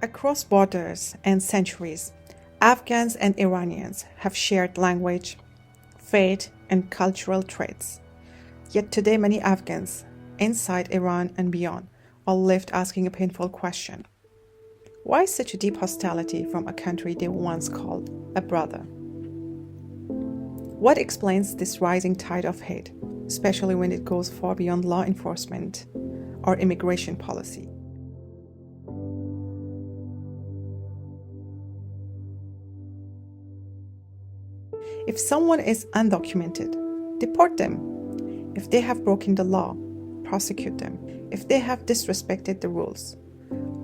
Across borders and centuries, Afghans and Iranians have shared language, faith, and cultural traits. Yet today many Afghans, inside Iran and beyond, are left asking a painful question. Why such a deep hostility from a country they once called a brother? What explains this rising tide of hate, especially when it goes far beyond law enforcement or immigration policy? If someone is undocumented, deport them. If they have broken the law, prosecute them. If they have disrespected the rules,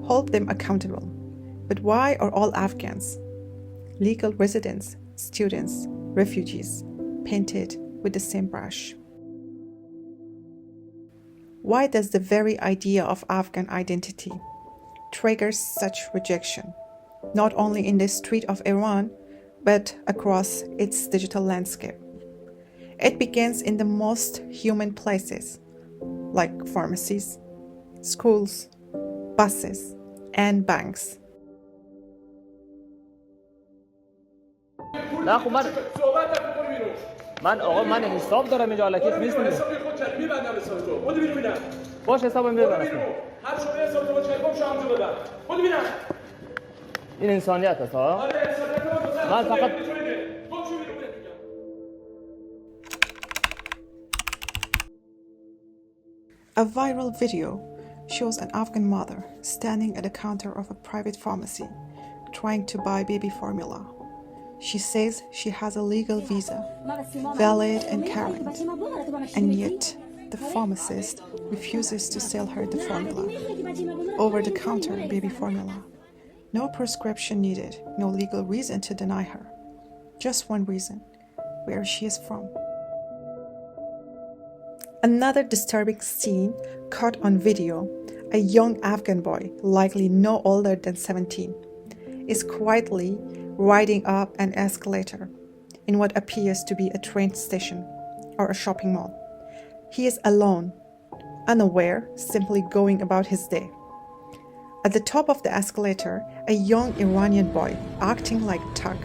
hold them accountable. But why are all Afghans, legal residents, students, refugees, painted with the same brush? Why does the very idea of Afghan identity trigger such rejection, not only in the street of Iran, but across its digital landscape? It begins in the most human places, like pharmacies, schools, buses, and banks. نه خب من آقا من حساب دارم اینجا الکی نیست میبندم حساب تو خود ببینم باش حسابم ببرم هر شما حساب تو چه شام تو بدم خود ببینم این انسانیت است ها آره انسانیت من فقط A viral video shows an Afghan mother standing at the counter of a private pharmacy trying to buy baby formula. She says she has a legal visa, valid and current, and yet the pharmacist refuses to sell her the formula. Over-the-counter baby formula. No prescription needed, no legal reason to deny her. Just one reason, where she is from. Another disturbing scene caught on video, a young Afghan boy, likely no older than 17, is quietly riding up an escalator in what appears to be a train station or a shopping mall. He is alone, unaware, simply going about his day. At the top of the escalator, a young Iranian boy, acting like Thug,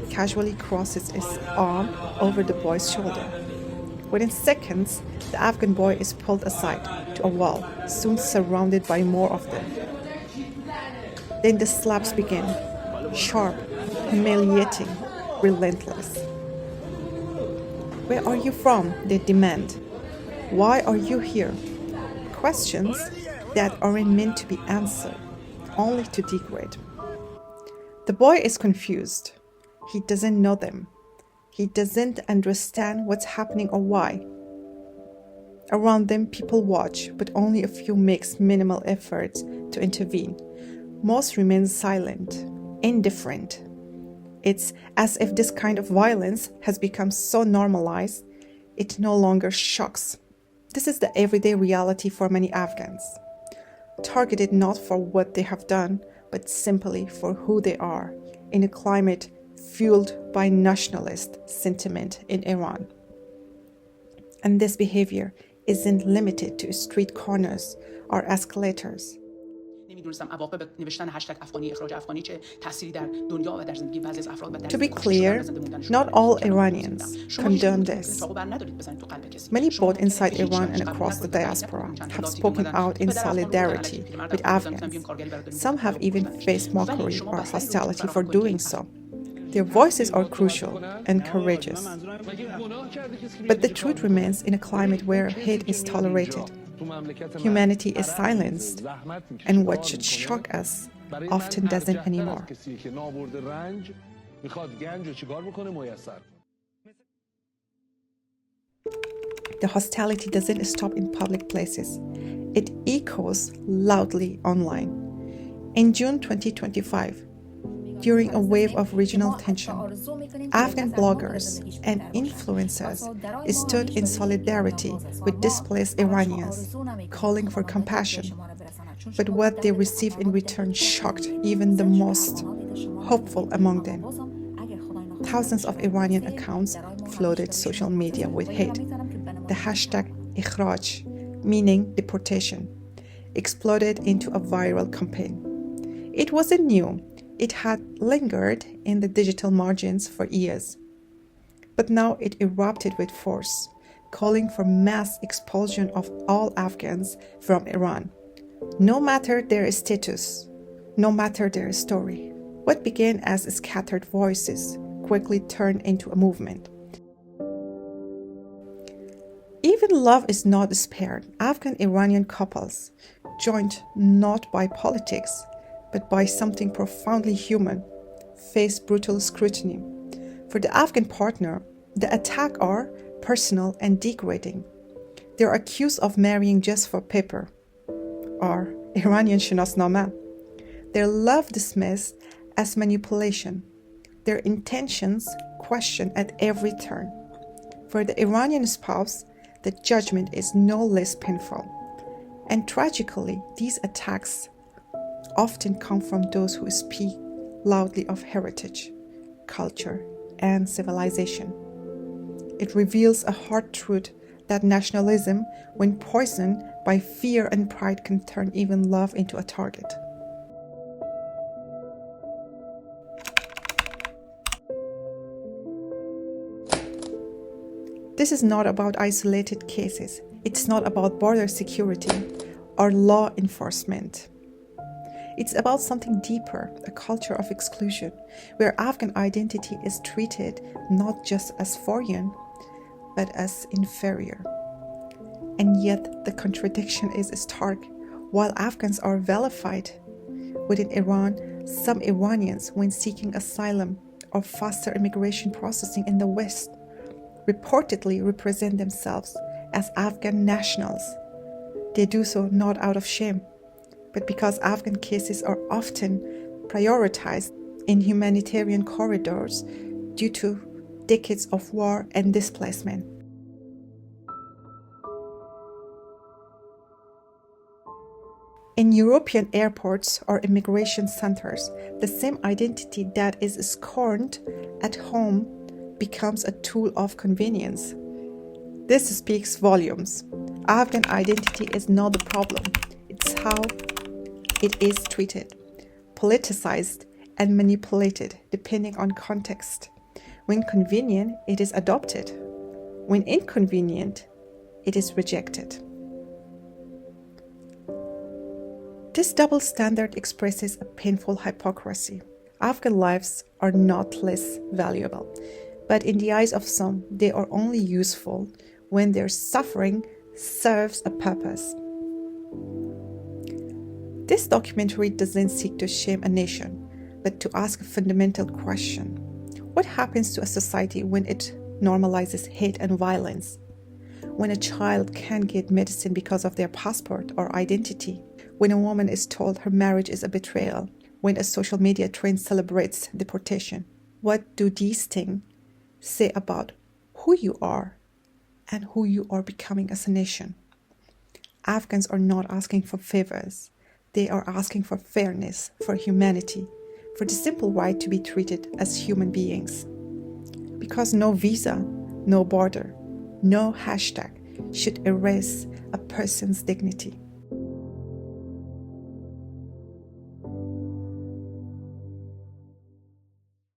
casually crosses his arm over the boy's shoulder. Within seconds, the Afghan boy is pulled aside to a wall, soon surrounded by more of them. Then the slaps begin, sharp, humiliating, relentless. Where are you from? They demand. Why are you here? Questions that aren't meant to be answered, only to degrade. The boy is confused. He doesn't know them. He doesn't understand what's happening or why. Around them, people watch, but only a few make minimal efforts to intervene. Most remain silent, indifferent. It's as if this kind of violence has become so normalized, it no longer shocks. This is the everyday reality for many Afghans, targeted not for what they have done, but simply for who they are, in a climate fueled by nationalist sentiment in Iran. And this behavior isn't limited to street corners or escalators. To be clear, not all Iranians condone this. Many both inside Iran and across the diaspora have spoken out in solidarity with Afghans. Some have even faced mockery or hostility for doing so. Their voices are crucial and courageous. But the truth remains in a climate where hate is tolerated. Humanity is silenced, and what should shock us often doesn't anymore. The hostility doesn't stop in public places. It echoes loudly online. In June 2025, during a wave of regional tension, Afghan bloggers and influencers stood in solidarity with displaced Iranians, calling for compassion. But what they received in return shocked even the most hopeful among them. Thousands of Iranian accounts flooded social media with hate. The hashtag ikhraj, meaning deportation, exploded into a viral campaign. It wasn't new. It had lingered in the digital margins for years. But now it erupted with force, calling for mass expulsion of all Afghans from Iran, no matter their status, no matter their story. What began as scattered voices quickly turned into a movement. Even love is not spared. Afghan-Iranian couples, joined not by politics, but by something profoundly human, face brutal scrutiny. For the Afghan partner, the attacks are personal and degrading. They are accused of marrying just for paper, or Iranian shinasnama. Their love dismissed as manipulation. Their intentions questioned at every turn. For the Iranian spouse, the judgment is no less painful. And tragically, these attacks often come from those who speak loudly of heritage, culture, and civilization. It reveals a hard truth that nationalism, when poisoned by fear and pride, can turn even love into a target. This is not about isolated cases. It's not about border security or law enforcement. It's about something deeper, a culture of exclusion, where Afghan identity is treated not just as foreign, but as inferior. And yet the contradiction is stark. While Afghans are vilified within Iran, some Iranians, when seeking asylum or faster immigration processing in the West, reportedly represent themselves as Afghan nationals. They do so not out of shame, but because Afghan cases are often prioritized in humanitarian corridors due to decades of war and displacement. In European airports or immigration centers, the same identity that is scorned at home becomes a tool of convenience. This speaks volumes. Afghan identity is not the problem. It's how it is treated, politicized, and manipulated depending on context. When convenient, it is adopted. When inconvenient, it is rejected. This double standard expresses a painful hypocrisy. Afghan lives are not less valuable, but in the eyes of some, they are only useful when their suffering serves a purpose. This documentary doesn't seek to shame a nation, but to ask a fundamental question. What happens to a society when it normalizes hate and violence? When a child can't get medicine because of their passport or identity? When a woman is told her marriage is a betrayal? When a social media trend celebrates deportation? What do these things say about who you are and who you are becoming as a nation? Afghans are not asking for favors. They are asking for fairness, for humanity, for the simple right to be treated as human beings. Because no visa, no border, no hashtag should erase a person's dignity.